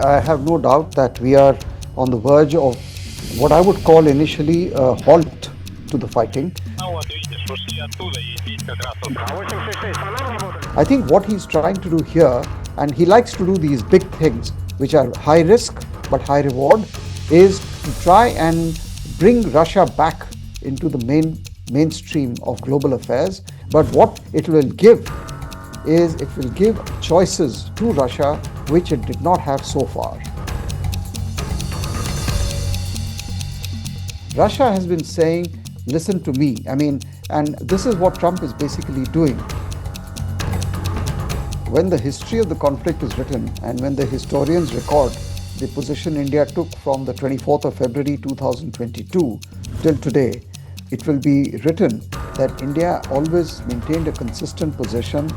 I have no doubt that we are on the verge of what I would call initially a halt to the fighting. I think what he's trying to do here, and he likes to do these big things, which are high risk but high reward, is to try and bring Russia back into the mainstream of global affairs. But what it will give is it will give choices to Russia which it did not have so far. Russia has been saying, listen to me. And this is what Trump is basically doing. When the history of the conflict is written and when the historians record the position India took from the 24th of February 2022 till today, it will be written that India always maintained a consistent position.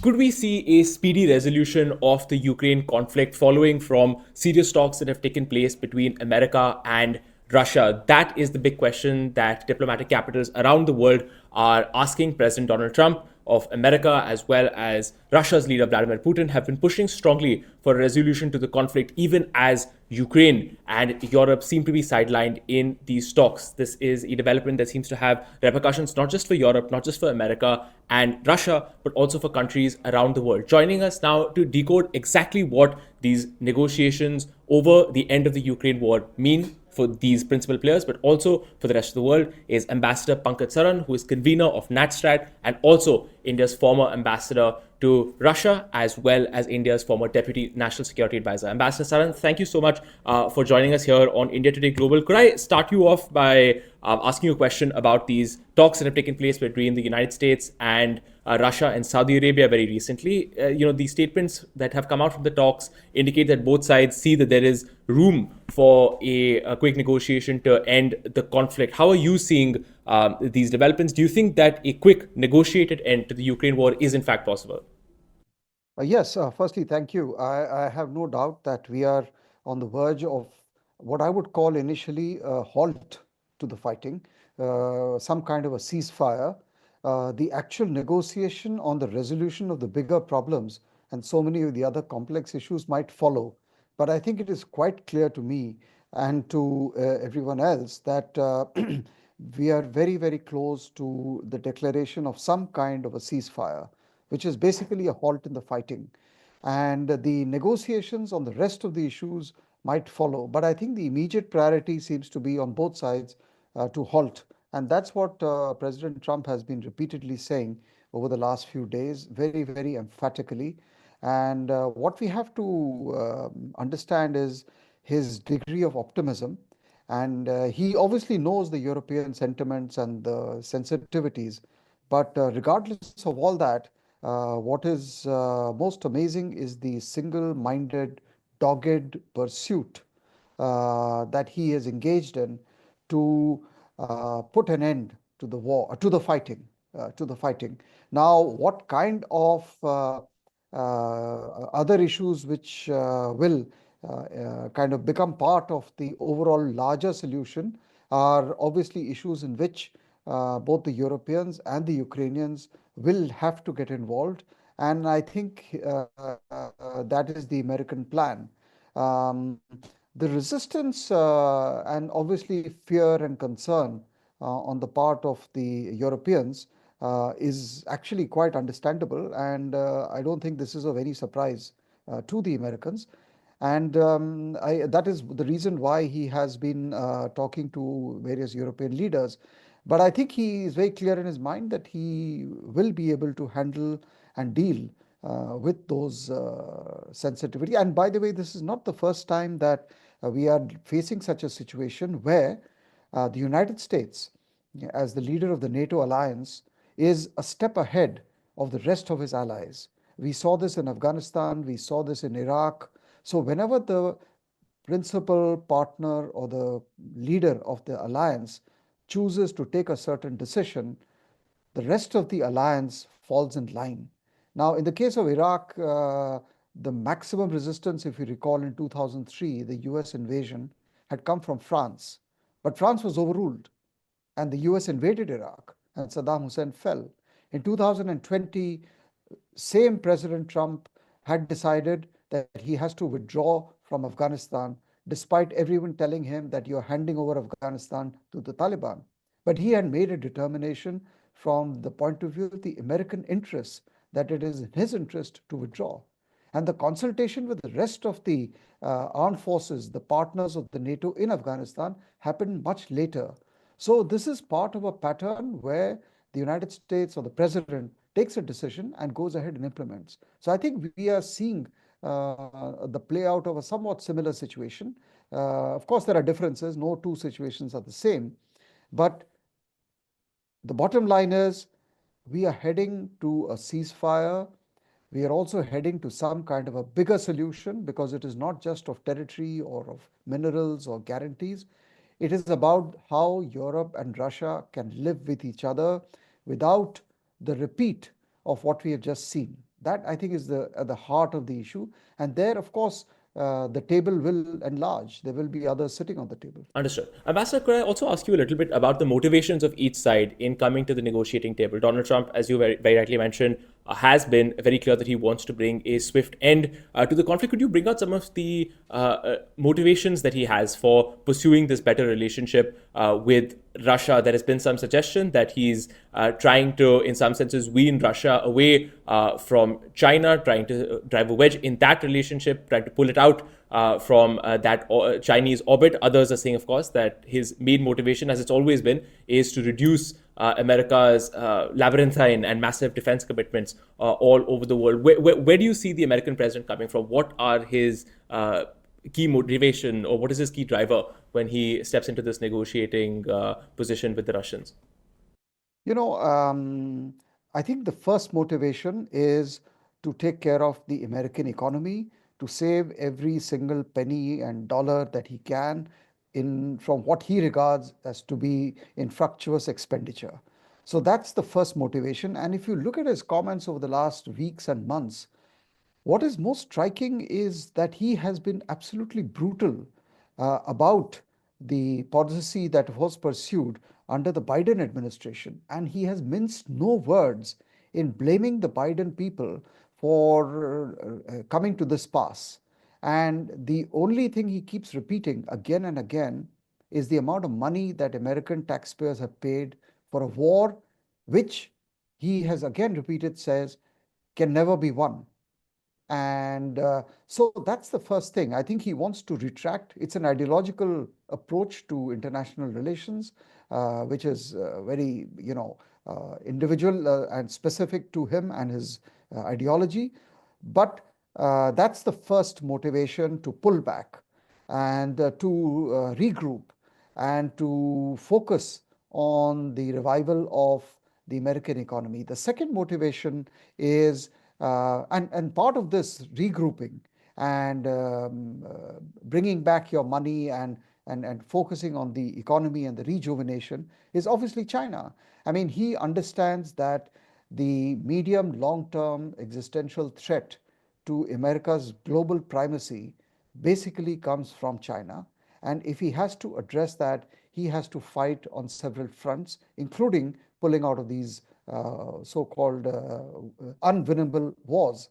Could we see a speedy resolution of the Ukraine conflict following from serious talks that have taken place between America and Russia? That is the big question that diplomatic capitals around the world are asking. President Donald Trump of America, as well as Russia's leader Vladimir Putin, have been pushing strongly for a resolution to the conflict, even as Ukraine and Europe seem to be sidelined in these talks. This is a development that seems to have repercussions not just for Europe, not just for America and Russia, but also for countries around the world. Joining us now to decode exactly what these negotiations over the end of the Ukraine war mean for these principal players, but also for the rest of the world, is Ambassador Pankaj Saran, who is convener of NatStrat and also India's former ambassador to Russia, as well as India's former Deputy National Security Advisor. Ambassador Saran, thank you so much for joining us here on India Today Global. Could I start you off by asking you a question about these talks that have taken place between the United States and Russia and Saudi Arabia very recently? The statements that have come out from the talks indicate that both sides see that there is room for a quick negotiation to end the conflict. How are you seeing these developments? Do you think that a quick negotiated end to the Ukraine war is in fact possible? Yes, firstly, thank you. I have no doubt that we are on the verge of what I would call initially a halt to the fighting, some kind of a ceasefire. The actual negotiation on the resolution of the bigger problems and so many of the other complex issues might follow. But I think it is quite clear to me and to everyone else that we are very, very close to the declaration of some kind of a ceasefire, which is basically a halt in the fighting. And the negotiations on the rest of the issues might follow. But I think the immediate priority seems to be on both sides to halt. And that's what President Trump has been repeatedly saying over the last few days, very, very emphatically. And what we have to understand is his degree of optimism. And he obviously knows the European sentiments and the sensitivities. But regardless of all that, what is most amazing is the single minded, dogged pursuit that he has engaged in to put an end to the war, to the fighting, to the fighting. Now, what kind of other issues which will kind of become part of the overall larger solution are obviously issues in which both the Europeans and the Ukrainians will have to get involved. And I think that is the American plan. Um, the resistance and obviously fear and concern on the part of the Europeans is actually quite understandable. And I don't think this is of any surprise to the Americans. And that is the reason why he has been talking to various European leaders. But I think he is very clear in his mind that he will be able to handle and deal with those sensitivity. And by the way, this is not the first time that we are facing such a situation where the United States, as the leader of the NATO alliance, is a step ahead of the rest of his allies. We saw this in Afghanistan, we saw this in Iraq. So, whenever the principal partner or the leader of the alliance chooses to take a certain decision, the rest of the alliance falls in line. Now, in the case of Iraq, the maximum resistance, if you recall, in 2003, the US invasion had come from France. But France was overruled and the US invaded Iraq and Saddam Hussein fell. In 2020, same President Trump had decided that he has to withdraw from Afghanistan, despite everyone telling him that you're handing over Afghanistan to the Taliban. But he had made a determination from the point of view of the American interests that it is in his interest to withdraw. And the consultation with the rest of the armed forces, the partners of the NATO in Afghanistan, happened much later. So, this is part of a pattern where the United States or the president takes a decision and goes ahead and implements. So, I think we are seeing the play out of a somewhat similar situation. Of course, there are differences, no two situations are the same, but the bottom line is we are heading to a ceasefire. We are also heading to some kind of a bigger solution because it is not just of territory or of minerals or guarantees. It is about how Europe and Russia can live with each other without the repeat of what we have just seen. That, I think, is at the heart of the issue. And there, of course, the table will enlarge. There will be others sitting on the table. Understood. Ambassador, could I also ask you a little bit about the motivations of each side in coming to the negotiating table? Donald Trump, as you very rightly mentioned, has been very clear that he wants to bring a swift end to the conflict. Could you bring out some of the motivations that he has for pursuing this better relationship with Russia? There has been some suggestion that he's trying to, in some senses, wean Russia away from China, trying to drive a wedge in that relationship, trying to pull it out from that Chinese orbit. Others are saying, of course, that his main motivation, as it's always been, is to reduce America's labyrinthine and massive defense commitments all over the world. Where do you see the American president coming from? What are his key motivation, or what is his key driver when he steps into this negotiating position with the Russians? You know, I think the first motivation is to take care of the American economy, to save every single penny and dollar that he can in from what he regards as to be infructuous expenditure. So that's the first motivation. And if you look at his comments over the last weeks and months, what is most striking is that he has been absolutely brutal about the policy that was pursued under the Biden administration. And he has minced no words in blaming the Biden people for coming to this pass. And the only thing he keeps repeating again and again is the amount of money that American taxpayers have paid for a war which he has again repeated says can never be won. And so that's the first thing. I think he wants to retract. It's an ideological approach to international relations, which is very, individual and specific to him and his ideology. But that's the first motivation to pull back and to regroup and to focus on the revival of the American economy. The second motivation is and part of this regrouping and bringing back your money and focusing on the economy and the rejuvenation is obviously China. I mean, he understands that the medium long term existential threat to America's global primacy basically comes from China. And if he has to address that, he has to fight on several fronts, including pulling out of these so called unwinnable wars.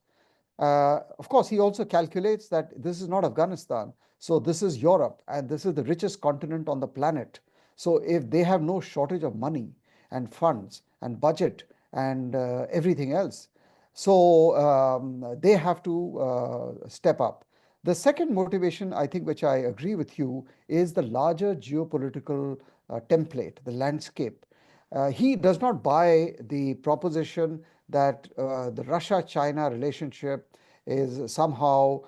Of course, he also calculates that this is not Afghanistan. So, this is Europe, and this is the richest continent on the planet. So, if they have no shortage of money and funds and budget and everything else, so they have to step up. The second motivation, I think, which I agree with you, is the larger geopolitical template, the landscape. He does not buy the proposition that the Russia China relationship is somehow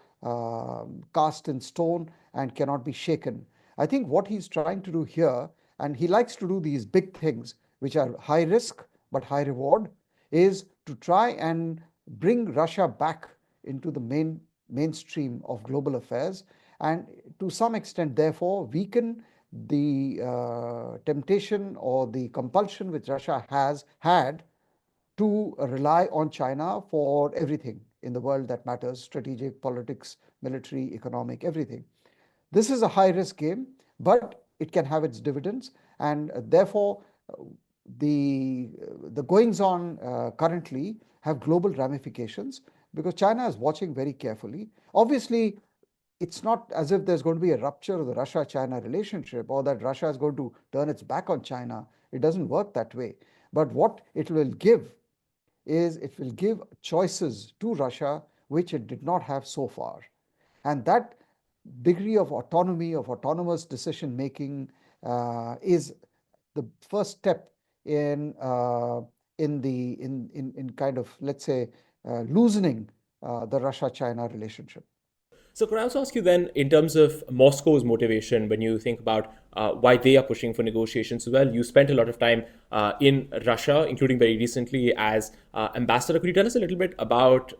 cast in stone and cannot be shaken. I think what he's trying to do here, and he likes to do these big things, which are high risk but high reward, is to try and bring Russia back into the mainstream of global affairs and to some extent, therefore, weaken the temptation or the compulsion which Russia has had to rely on China for everything in the world that matters strategic, politics, military, economic, everything. This is a high risk game, but it can have its dividends. And therefore, the the goings on currently have global ramifications because China is watching very carefully. Obviously, it's not as if there's going to be a rupture of the Russia-China relationship or that Russia is going to turn its back on China. It doesn't work that way. But what it will give is it will give choices to Russia which it did not have so far. And that degree of autonomy, of autonomous decision making, is the first step in in kind of, let's say, loosening the Russia-China relationship. So could I also ask you then, in terms of Moscow's motivation, when you think about why they are pushing for negotiations as well? You spent a lot of time in Russia, including very recently as ambassador. Could you tell us a little bit about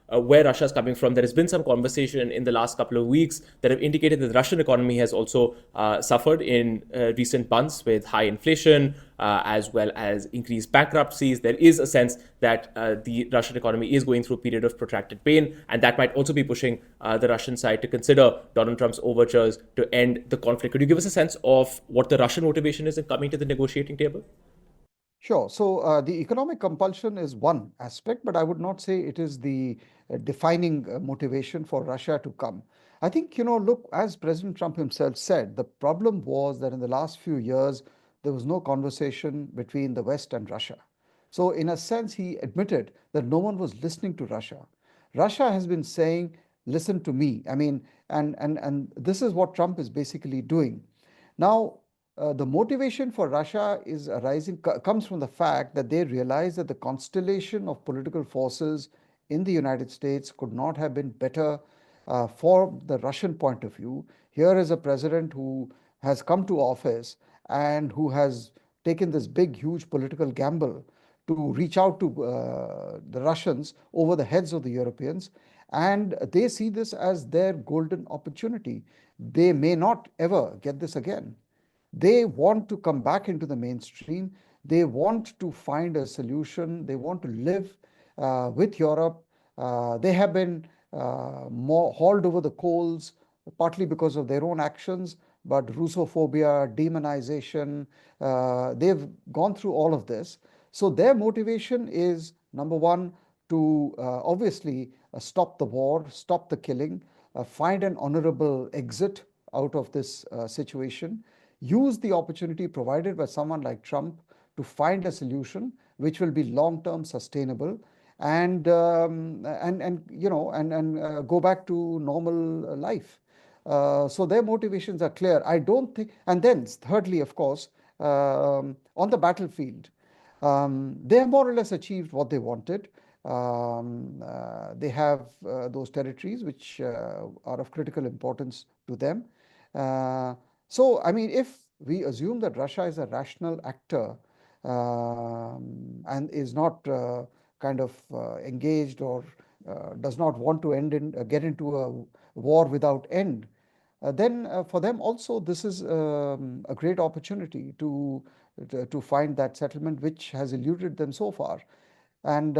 where Russia is coming from? There has been some conversation in the last couple of weeks that have indicated that the Russian economy has also suffered in recent months with high inflation, as well as increased bankruptcies. There is a sense that the Russian economy is going through a period of protracted pain, and that might also be pushing the Russian side to consider Donald Trump's overtures to end the conflict. Could you give us a sense of what the Russian motivation is in coming to the negotiating table? Sure. So the economic compulsion is one aspect, but I would not say it is the defining motivation for Russia to come. I think, look, as President Trump himself said, the problem was that in the last few years, there was no conversation between the West and Russia. So, in a sense, he admitted that no one was listening to Russia. Russia has been saying, listen to me. I mean, and this is what Trump is basically doing. Now, the motivation for Russia is comes from the fact that they realize that the constellation of political forces in the United States could not have been better for the Russian point of view. Here is a president who has come to office and who has taken this big, huge political gamble to reach out to the Russians over the heads of the Europeans. And they see this as their golden opportunity. They may not ever get this again. They want to come back into the mainstream. They want to find a solution. They want to live with Europe. They have been more hauled over the coals, partly because of their own actions, but Russophobia, demonization, they've gone through all of this. So their motivation is number one, to obviously stop the war, stop the killing, find an honorable exit out of this situation, use the opportunity provided by someone like Trump to find a solution which will be long-term sustainable and go back to normal life. So their motivations are clear. I don't think, and then thirdly, of course, on the battlefield, they have more or less achieved what they wanted. They have those territories which are of critical importance to them. So, I mean, if we assume that Russia is a rational actor and is not kind of engaged or does not want to get into a war without end, then for them also this is a great opportunity to find that settlement which has eluded them so far. And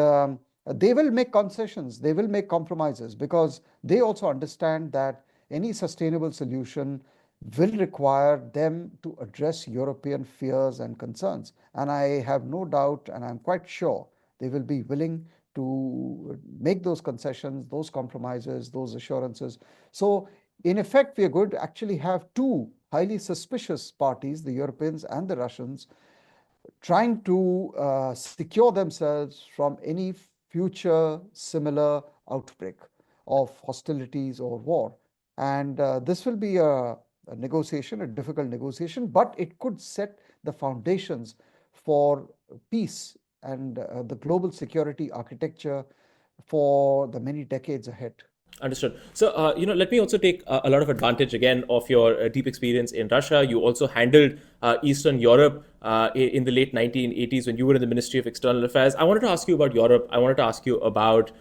they will make concessions, they will make compromises because they also understand that any sustainable solution will require them to address European fears and concerns. And I have no doubt, and I'm quite sure, they will be willing to make those concessions, those compromises, those assurances. So, in effect, we are going to actually have two highly suspicious parties, the Europeans and the Russians, trying to secure themselves from any future similar outbreak of hostilities or war. And this will be a negotiation, a difficult negotiation, but it could set the foundations for peace and the global security architecture for the many decades ahead. Understood. So, let me also take a lot of advantage again of your deep experience in Russia. You also handled Eastern Europe in the late 1980s when you were in the Ministry of External Affairs. I wanted to ask you about Europe. I wanted to ask you about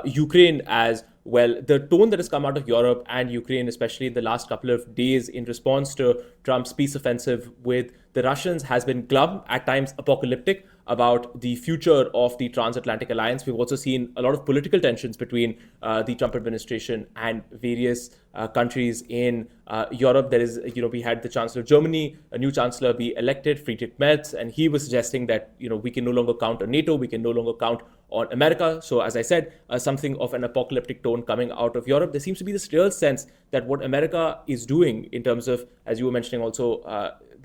Ukraine as well. The tone that has come out of Europe and Ukraine, especially in the last couple of days in response to Trump's peace offensive with the Russians, has been glum, at times apocalyptic. about the future of the transatlantic alliance. We've also seen a lot of political tensions between the Trump administration and various countries in Europe. There is, we had the Chancellor of Germany, a new Chancellor, be elected, Friedrich Merz, and he was suggesting that, we can no longer count on NATO, we can no longer count on America. So, as I said, something of an apocalyptic tone coming out of Europe. There seems to be this real sense that what America is doing in terms of, as you were mentioning also,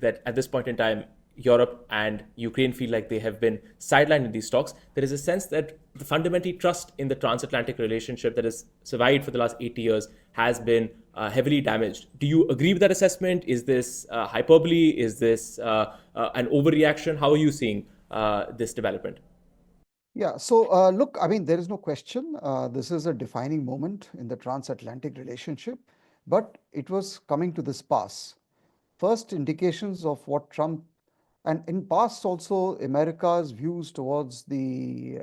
that at this point in time, Europe and Ukraine feel like they have been sidelined in these talks. There is a sense that the fundamental trust in the transatlantic relationship that has survived for the last 80 years has been heavily damaged. Do you agree with that assessment? Is this hyperbole? Is this an overreaction? How are you seeing this development? Yeah, so look, I mean, there is no question. This is a defining moment in the transatlantic relationship, but it was coming to this pass. First indications of what Trump, and in past also, America's views towards the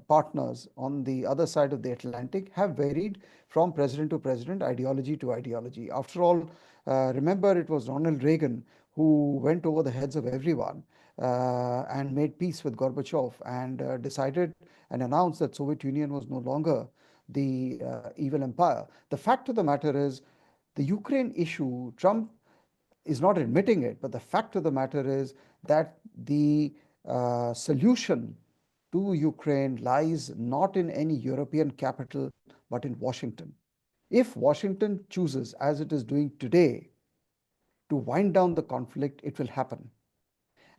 partners on the other side of the Atlantic have varied from president to president, ideology to ideology. After all, remember it was Ronald Reagan who went over the heads of everyone and made peace with Gorbachev and decided and announced that Soviet Union was no longer the evil empire. The fact of the matter is, the Ukraine issue, Trump is not admitting it, but the fact of the matter is that the solution to Ukraine lies not in any European capital, but in Washington. If Washington chooses, as it is doing today, to wind down the conflict, it will happen.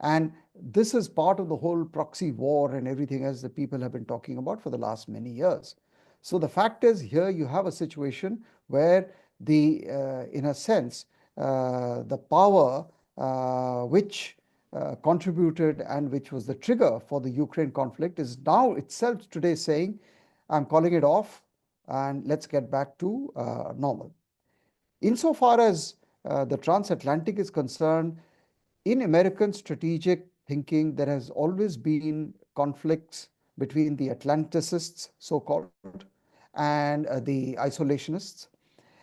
And this is part of the whole proxy war and everything else that people have been talking about for the last many years. So the fact is, here you have a situation where in a sense, the power which contributed and which was the trigger for the Ukraine conflict is now itself today saying, I'm calling it off and let's get back to normal. Insofar as the transatlantic is concerned, in American strategic thinking, there has always been conflicts between the Atlanticists, so called, and the isolationists.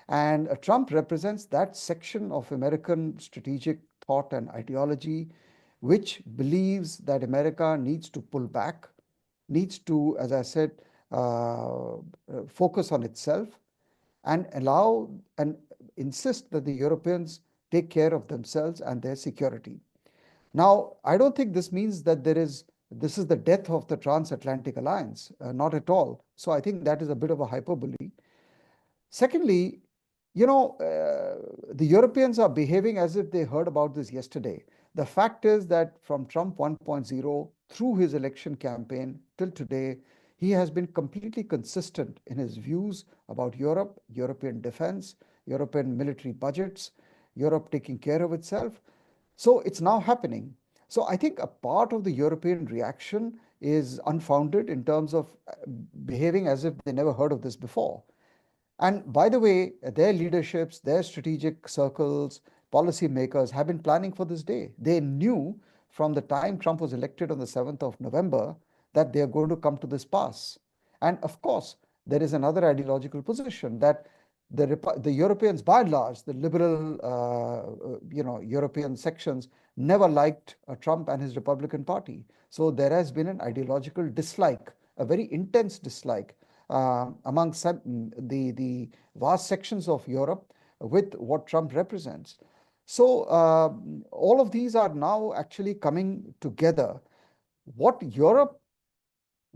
And Trump represents that section of American strategic thought and ideology which believes that America needs to pull back, needs to, as I said, focus on itself and allow and insist that the Europeans take care of themselves and their security. Now, I don't think this means that this is the death of the transatlantic alliance, not at all. So I think that is a bit of a hyperbole. Secondly, the Europeans are behaving as if they heard about this yesterday. The fact is that from Trump 1.0 through his election campaign till today, he has been completely consistent in his views about Europe, European defense, European military budgets, Europe taking care of itself. So it's now happening. So I think a part of the European reaction is unfounded in terms of behaving as if they never heard of this before. And by the way, their leaderships, their strategic circles, policymakers have been planning for this day. They knew from the time Trump was elected on the 7th of November that they are going to come to this pass. And of course, there is another ideological position that the Europeans, by and large, the liberal, European sections never liked Trump and his Republican Party. So there has been an ideological dislike, a very intense dislike among the vast sections of Europe with what Trump represents. So all of these are now actually coming together. What Europe,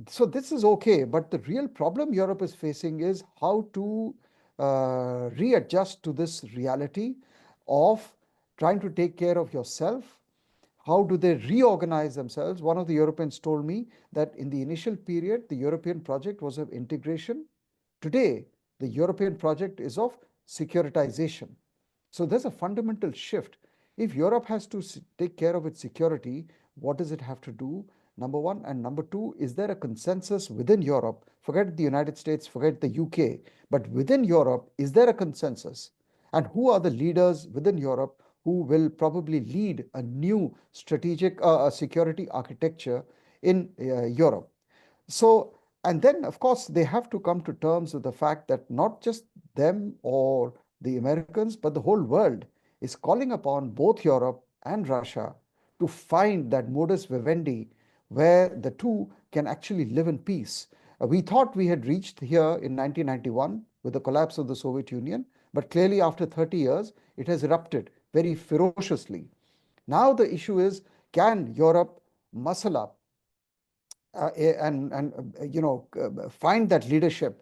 so this is okay, but the real problem Europe is facing is how to readjust to this reality of trying to take care of yourself. How do they reorganize themselves? One of the Europeans told me that in the initial period, the European project was of integration. Today, the European project is of securitization. So there's a fundamental shift. If Europe has to take care of its security, what does it have to do? Number one. And number two, is there a consensus within Europe? Forget the United States, forget the UK, but within Europe, is there a consensus? And who are the leaders within Europe who will probably lead a new strategic security architecture in Europe? So, and then of course, they have to come to terms with the fact that not just them or the Americans, but the whole world is calling upon both Europe and Russia to find that modus vivendi where the two can actually live in peace. We thought we had reached here in 1991 with the collapse of the Soviet Union, but clearly after 30 years, it has erupted very ferociously. Now the issue is, can Europe muscle up and find that leadership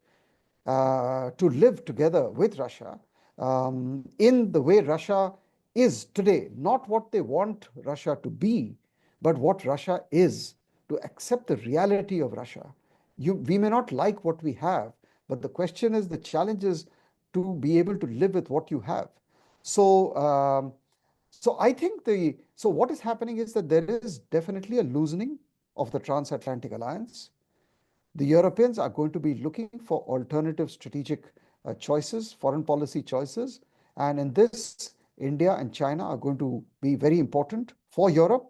to live together with Russia in the way Russia is today, not what they want Russia to be, but what Russia is, to accept the reality of Russia. We may not like what we have, but the question is, the challenge is to be able to live with what you have. So, so I think so what is happening is that there is definitely a loosening of the transatlantic alliance. The Europeans are going to be looking for alternative strategic choices, foreign policy choices. And in this, India and China are going to be very important for Europe.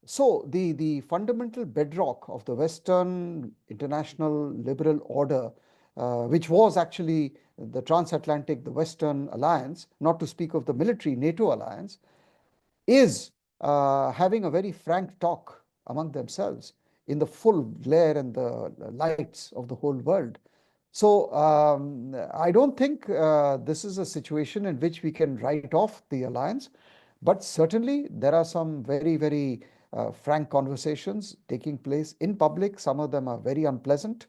So the fundamental bedrock of the Western international liberal order, which was actually the transatlantic, the Western alliance, not to speak of the military NATO alliance, is having a very frank talk among themselves in the full glare and the lights of the whole world. So I don't think this is a situation in which we can write off the alliance, but certainly there are some very, very frank conversations taking place in public. Some of them are very unpleasant.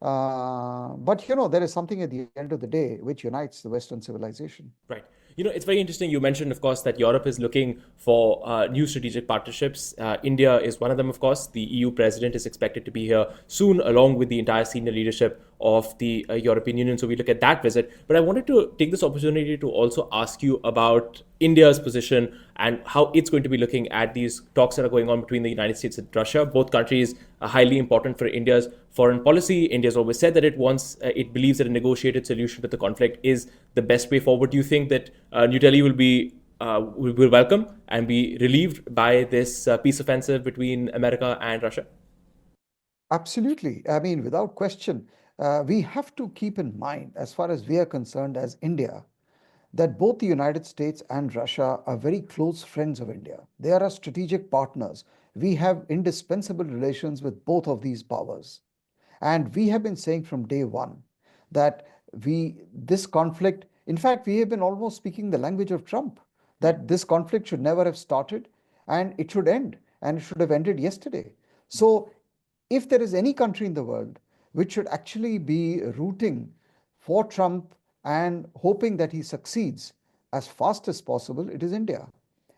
But there is something at the end of the day which unites the Western civilization. Right. It's very interesting. You mentioned, of course, that Europe is looking for new strategic partnerships. India is one of them, of course. The EU president is expected to be here soon, along with the entire senior leadership of the European Union. So we look at that visit. But I wanted to take this opportunity to also ask you about India's position and how it's going to be looking at these talks that are going on between the United States and Russia. Both countries are highly important for India's foreign policy. India's always said that it believes that a negotiated solution to the conflict is the best way forward. Do you think that New Delhi will welcome and be relieved by this peace offensive between America and Russia? Absolutely. I mean, without question, we have to keep in mind, as far as we are concerned as India, that both the United States and Russia are very close friends of India. They are our strategic partners. We have indispensable relations with both of these powers. And we have been saying from day one that this conflict, in fact, we have been almost speaking the language of Trump, that this conflict should never have started and it should end, and it should have ended yesterday. So if there is any country in the world which should actually be rooting for Trump and hoping that he succeeds as fast as possible, it is India.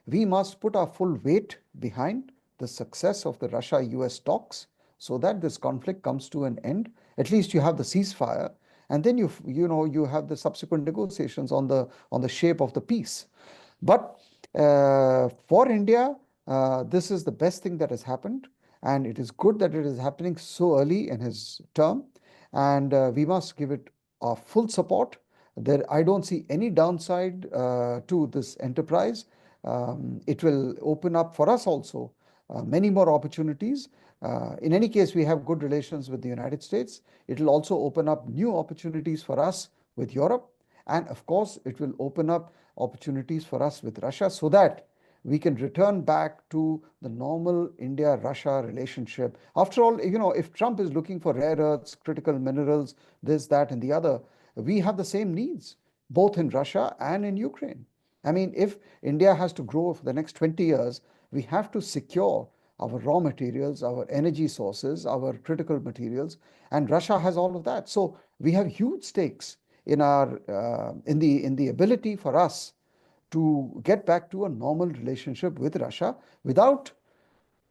We must put our full weight behind the success of the Russia-US talks so that this conflict comes to an end. At least you have the ceasefire, and then you have the subsequent negotiations on the shape of the peace. But for India, this is the best thing that has happened, and it is good that it is happening so early in his term, and we must give it our full support. I don't see any downside to this enterprise. It will open up for us also many more opportunities. In any case, we have good relations with the United States. It will also open up new opportunities for us with Europe. And of course, it will open up opportunities for us with Russia so that we can return back to the normal India-Russia relationship. After all, if Trump is looking for rare earths, critical minerals, this, that, and the other, we have the same needs, both in Russia and in Ukraine. I mean, if India has to grow for the next 20 years, we have to secure our raw materials, our energy sources, our critical materials, and Russia has all of that. So we have huge stakes in the ability for us to get back to a normal relationship with Russia without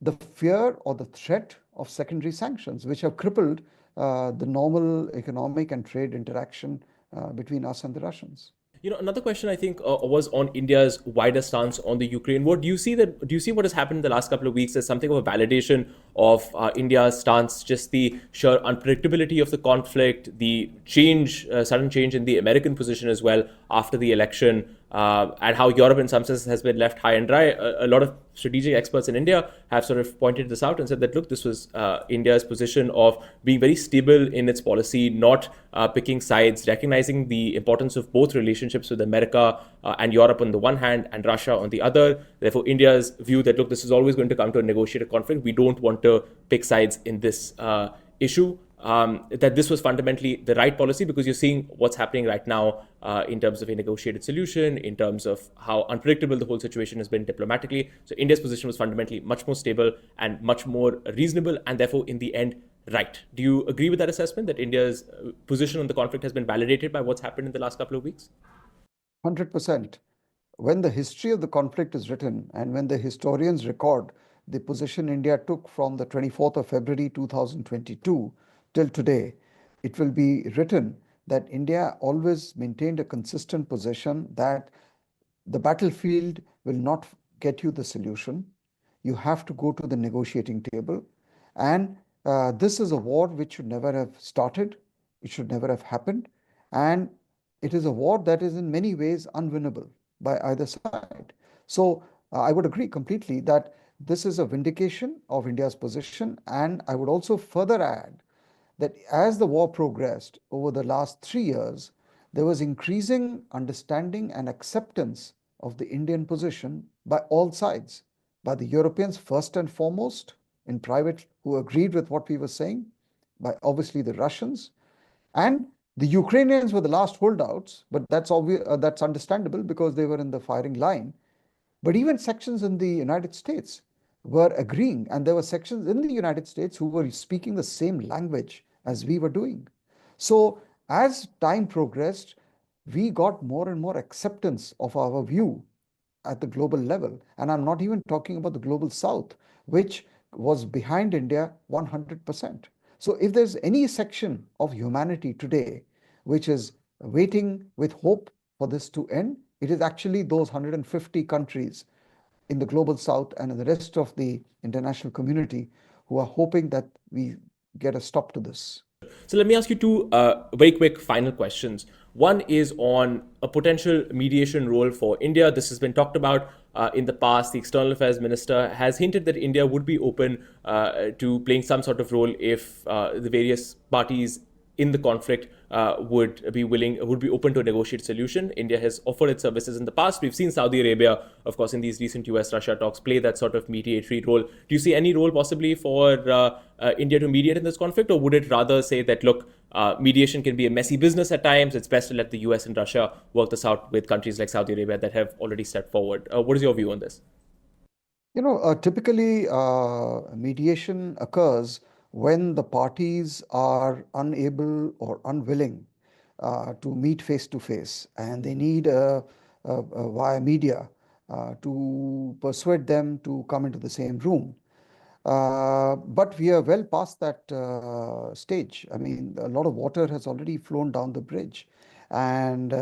the fear or the threat of secondary sanctions, which have crippled the normal economic and trade interaction between us and the Russians. Another question I think was on India's wider stance on the Ukraine war. Do you see what has happened in the last couple of weeks as something of a validation of India's stance, just the sheer unpredictability of the conflict, the sudden change in the American position as well after the election? and how Europe, in some sense, has been left high and dry. A lot of strategic experts in India have sort of pointed this out and said that, look, this was India's position of being very stable in its policy, not picking sides, recognizing the importance of both relationships with America and Europe on the one hand and Russia on the other. Therefore, India's view that, look, this is always going to come to a negotiated conflict. We don't want to pick sides in this issue. That this was fundamentally the right policy, because you're seeing what's happening right now in terms of a negotiated solution, in terms of how unpredictable the whole situation has been diplomatically. So India's position was fundamentally much more stable and much more reasonable, and therefore, in the end, right. Do you agree with that assessment, that India's position on the conflict has been validated by what's happened in the last couple of weeks? 100%. When the history of the conflict is written and when the historians record the position India took from the 24th of February 2022 till today, it will be written that India always maintained a consistent position that the battlefield will not get you the solution. You have to go to the negotiating table. And this is a war which should never have started. It should never have happened. And it is a war that is in many ways unwinnable by either side. So I would agree completely that this is a vindication of India's position. And I would also further add that as the war progressed over the last 3 years, there was increasing understanding and acceptance of the Indian position by all sides, by the Europeans first and foremost, in private, who agreed with what we were saying, by obviously the Russians, and the Ukrainians were the last holdouts, but that's obvious, that's understandable because they were in the firing line. But even sections in the United States were agreeing, and there were sections in the United States who were speaking the same language as we were doing. So as time progressed, we got more and more acceptance of our view at the global level. And I'm not even talking about the global south, which was behind India 100%. So if there's any section of humanity today which is waiting with hope for this to end, it is actually those 150 countries in the global south and in the rest of the international community who are hoping that we get a stop to this. So let me ask you two very quick final questions. One is on a potential mediation role for India. This has been talked about in the past. The External Affairs Minister has hinted that India would be open to playing some sort of role if the various parties in the conflict would be open to a negotiated solution. India has offered its services in the past. We've seen Saudi Arabia, of course, in these recent US-Russia talks, play that sort of mediatory role. Do you see any role possibly for India to mediate in this conflict, or would it rather say that, look, mediation can be a messy business at times, it's best to let the US and Russia work this out with countries like Saudi Arabia that have already stepped forward? What is your view on this? Typically, mediation occurs when the parties are unable or unwilling to meet face to face, and they need via media to persuade them to come into the same room. But we are well past that stage. I mean, a lot of water has already flown down the bridge. And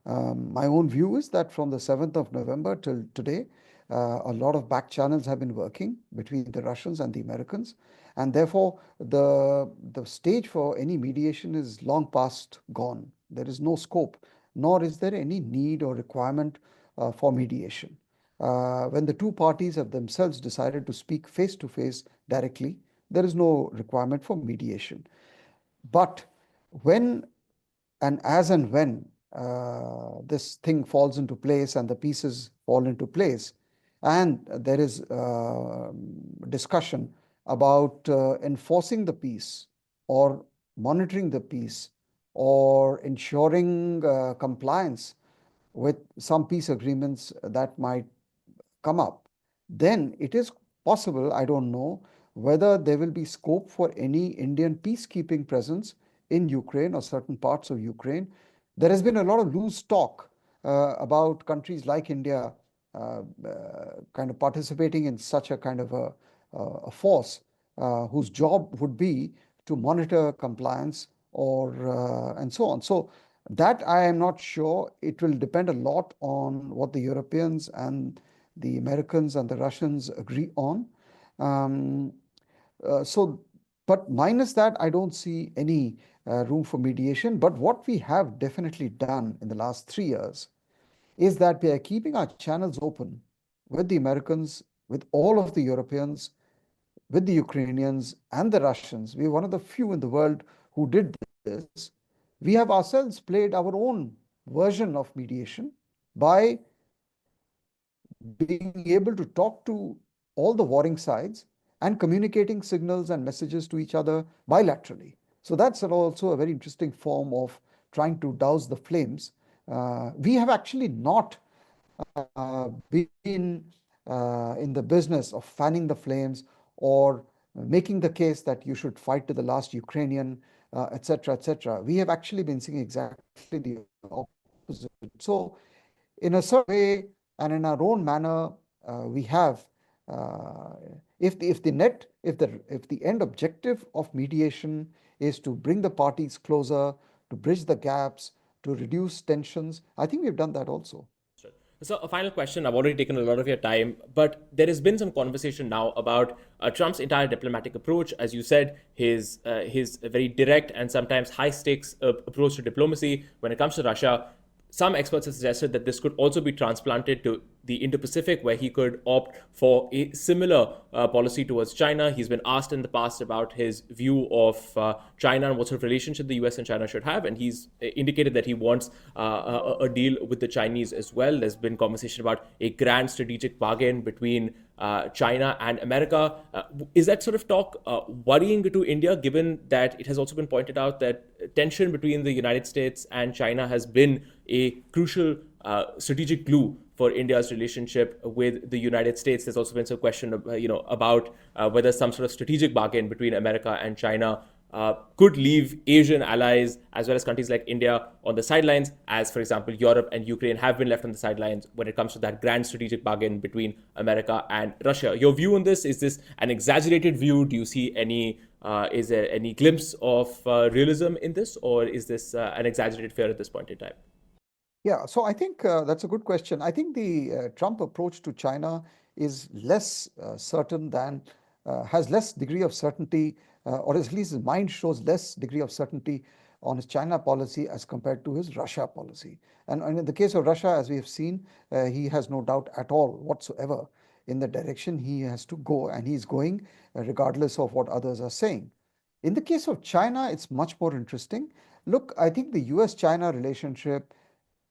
my own view is that from the 7th of November till today, a lot of back channels have been working between the Russians and the Americans. And therefore, the stage for any mediation is long past gone. There is no scope, nor is there any need or requirement for mediation. When the two parties have themselves decided to speak face to face directly, there is no requirement for mediation. But when and as and when this thing falls into place and the pieces fall into place, and there is discussion about enforcing the peace or monitoring the peace or ensuring compliance with some peace agreements that might come up, then it is possible, I don't know, whether there will be scope for any Indian peacekeeping presence in Ukraine or certain parts of Ukraine. There has been a lot of loose talk about countries like India kind of participating in such a kind of a force whose job would be to monitor compliance or and so on. So that I am not sure. It will depend a lot on what the Europeans and the Americans and the Russians agree on. Um, but minus that, I don't see any room for mediation. But what we have definitely done in the last 3 years is that we are keeping our channels open with the Americans, with all of the Europeans, with the Ukrainians and the Russians. We're one of the few in the world who did this. We have ourselves played our own version of mediation by being able to talk to all the warring sides and communicating signals and messages to each other bilaterally. So that's also a very interesting form of trying to douse the flames. We have actually not been in the business of fanning the flames or making the case that you should fight to the last Ukrainian, etc., etc. We have actually been seeing exactly the opposite. So, in a certain way and in our own manner, we have. If the end objective of mediation is to bring the parties closer, to bridge the gaps, to reduce tensions, I think we've done that also. So, a final question. I've already taken a lot of your time, but there has been some conversation now about Trump's entire diplomatic approach. As you said, his very direct and sometimes high stakes approach to diplomacy when it comes to Russia. Some experts have suggested that this could also be transplanted to the Indo-Pacific, where he could opt for a similar policy towards China. He's been asked in the past about his view of China and what sort of relationship the US and China should have, and he's indicated that he wants a deal with the Chinese as well. There's been conversation about a grand strategic bargain between China and America. Is that sort of talk worrying to India, given that it has also been pointed out that tension between the United States and China has been a crucial strategic glue for India's relationship with the United States? There's also been some question, about whether some sort of strategic bargain between America and China could leave Asian allies as well as countries like India on the sidelines, as, for example, Europe and Ukraine have been left on the sidelines when it comes to that grand strategic bargain between America and Russia. Your view on this, is this an exaggerated view? Do you see is there any glimpse of realism in this, or is this an exaggerated fear at this point in time? Yeah, so I think that's a good question. I think the Trump approach to China is less certain than, has less degree of certainty, or at least his mind shows less degree of certainty on his China policy as compared to his Russia policy. And in the case of Russia, as we have seen, he has no doubt at all whatsoever in the direction he has to go, and he's going regardless of what others are saying. In the case of China, it's much more interesting. Look, I think the US-China relationship,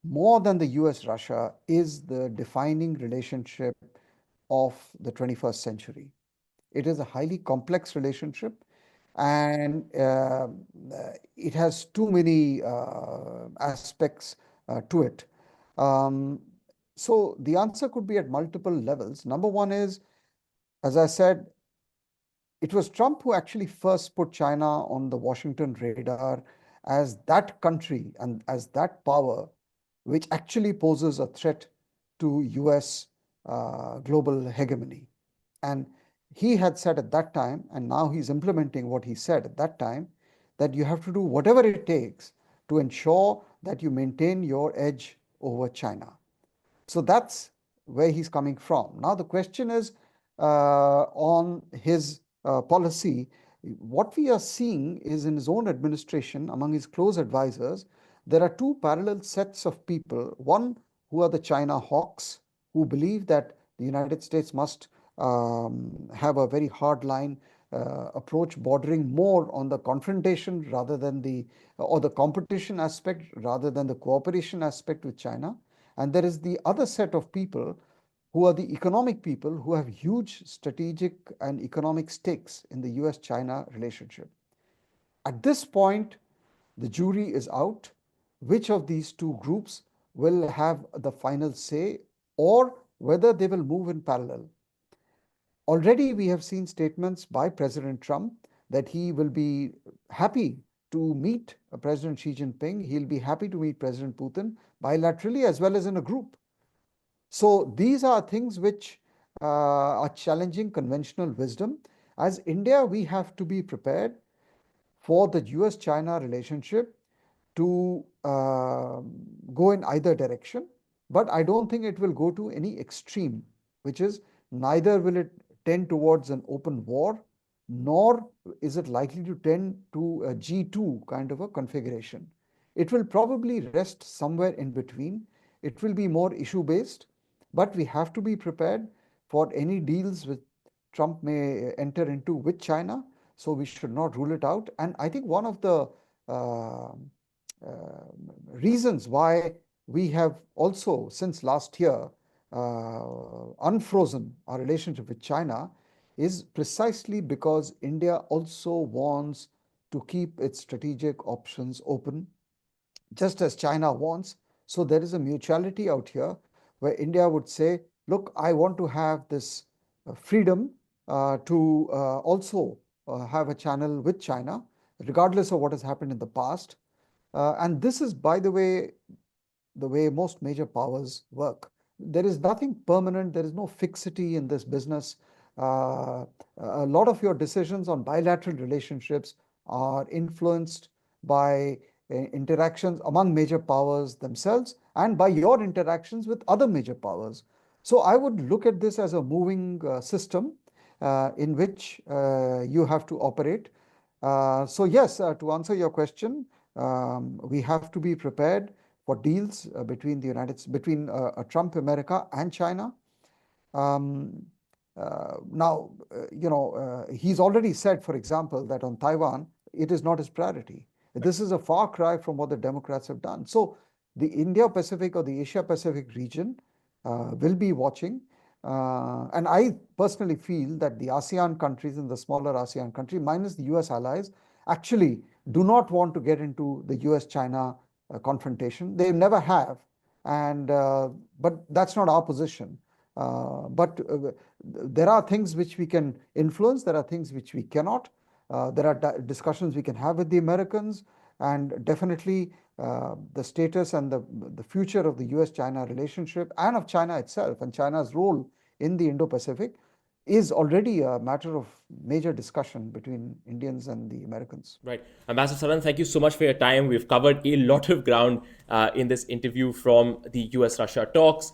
more than the US Russia, is the defining relationship of the 21st century. It is a highly complex relationship, and it has too many aspects to it. Um, so the answer could be at multiple levels. Number one is, as I said, it was Trump who actually first put China on the Washington radar as that country and as that power which actually poses a threat to US global hegemony. And he had said at that time, and now he's implementing what he said at that time, that you have to do whatever it takes to ensure that you maintain your edge over China. So that's where he's coming from. Now, the question is on his policy. What we are seeing is in his own administration, among his close advisors, there are two parallel sets of people. One, who are the China hawks, who believe that the United States must have a very hard line approach, bordering more on the confrontation rather than or the competition aspect rather than the cooperation aspect with China. And there is the other set of people who are the economic people who have huge strategic and economic stakes in the US-China relationship. At this point, the jury is out. Which of these two groups will have the final say, or whether they will move in parallel? Already we have seen statements by President Trump that he will be happy to meet President Xi Jinping. He'll be happy to meet President Putin bilaterally as well as in a group. So these are things which are challenging conventional wisdom. As India, we have to be prepared for the US-China relationship to go in either direction. But I don't think it will go to any extreme, which is neither will it tend towards an open war, nor is it likely to tend to a G2 kind of a configuration. It will probably rest somewhere in between. it will be more issue based, but we have to be prepared for any deals which Trump may enter into with China. So we should not rule it out. And I think one of the uh, reasons why we have also, since last year, unfrozen our relationship with China is precisely because India also wants to keep its strategic options open, just as China wants. So there is a mutuality out here where India would say, look, I want to have this freedom to also have a channel with China, regardless of what has happened in the past. And this is, by the way most major powers work. There is nothing permanent, there is no fixity in this business. A lot of your decisions on bilateral relationships are influenced by interactions among major powers themselves and by your interactions with other major powers. So I would look at this as a moving system in which you have to operate. So yes, to answer your question, we have to be prepared for deals between Trump America and China. Um, Now, he's already said, for example, that on Taiwan, it is not his priority. This is a far cry from what the Democrats have done. So the Indo-Pacific or the Asia-Pacific region will be watching. And I personally feel that the ASEAN countries and the smaller ASEAN country, minus the US allies, actually do not want to get into the US-China confrontation. They never have. But that's not our position. But there are things which we can influence, there are things which we cannot. There are discussions we can have with the Americans, and definitely the status and the future of the US-China relationship and of China itself and China's role in the Indo-Pacific is already a matter of major discussion between Indians and the Americans. Right. Ambassador Saran, thank you so much for your time. We've covered a lot of ground in this interview, from the US-Russia talks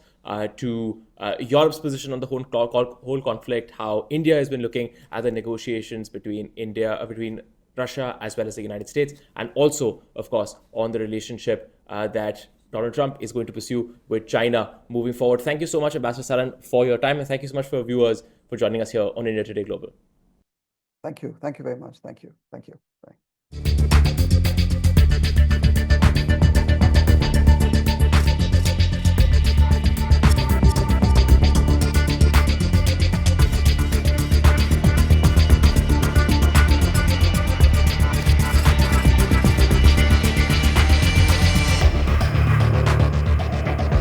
to Europe's position on the whole conflict, how India has been looking at the negotiations between between Russia as well as the United States, and also, of course, on the relationship that Donald Trump is going to pursue with China moving forward. Thank you so much, Ambassador Saran, for your time, and thank you so much for viewers for joining us here on India Today Global. Thank you. Thank you very much. Thank you. Thank you. Bye.